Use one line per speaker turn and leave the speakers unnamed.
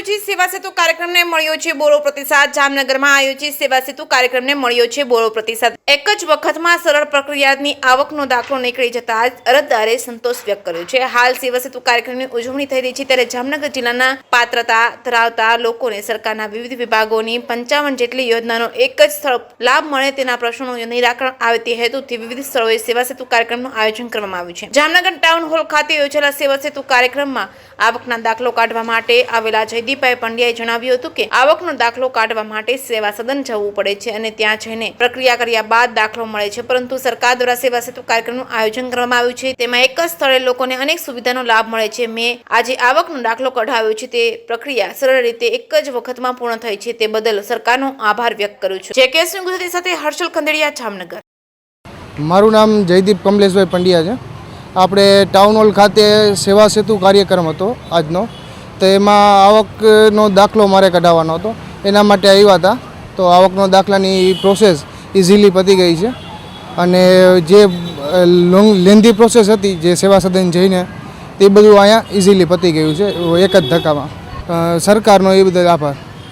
આયોજિત સેવા સેતુ કાર્યક્રમને મળ્યો છે બોરો પ્રતિસાદ। જામનગરમાં આયોજિત સેવા સેતુ કાર્યક્રમને મળ્યો છે બોરો પ્રતિસાદ। એક જ વખતમાં સરળ પ્રક્રિયાની આવકનો દાખલો નીકળી જતા અરજદારે સંતોષ વ્યક્ત કર્યો છે। હાલ સેવા સેતુ કાર્યક્રમની ઉજવણી થઈ રહી છે ત્યારે જામનગર જિલ્લાના પાત્રતા ધરાવતા લોકોને સરકારના વિવિધ વિભાગોની 55 જેટલી યોજનાનો એક જ સ્થળ લાભ મળે તેના પ્રશ્નોનું નિરાકરણ આવે તે હેતુથી વિવિધ સ્થળોએ સેવા સેતુ કાર્યક્રમનું આયોજન કરવામાં આવ્યું છે। જામનગર ટાઉન હોલ ખાતે યોજાયેલા સેવા સેતુ કાર્યક્રમમાં આવકના દાખલો કાઢવા માટે આવેલા જયદીપભાઈ પંડ્યાએ જણાવ્યું હતું કે આવકનો દાખલો કાઢવા માટે સેવા સદન જવું પડે છે અને ત્યાં જઈને પ્રક્રિયા કર્યા બાદ દાખલો મળે છે, પરંતુ સરકાર દ્વારા સેવા સેતુ કાર્યક્રમનું આયોજન કરવામાં આવ્યું છે તેમાં એક જ સ્થળે લોકોને અનેક સુવિધાનો લાભ મળે છે। મેં આજે આવકનો દાખલો કઢાવ્યો છે તે પ્રક્રિયા સરળ રીતે એક જ વખતમાં પૂર્ણ થઈ છે તે બદલ સરકારનો આભાર વ્યક્ત કરું છું। જેકેએસ ન્યૂઝ ગુજરાતી સાથે હર્ષલ ખંડેરિયા, જામનગર।
મારું નામ જયદીપ કમલેશભાઈ પંડ્યા છે। આપણે ટાઉન હોલ ખાતે સેવા સેતુ કાર્યક્રમ હતો આજનો, તો એમાં આવકનો દાખલો મારે કઢાવવાનો હતો, એના માટે આવ્યા હતા। તો આવકનો દાખલાની પ્રોસેસ ઇઝીલી પતી ગઈ છે અને જે લેન્ધી પ્રોસેસ હતી જે સેવા સદન જઈને તે બધું અહીંયા ઇઝીલી પતી ગયું છે એક જ ધક્કામાં। સરકારનો એ બદલ આભાર।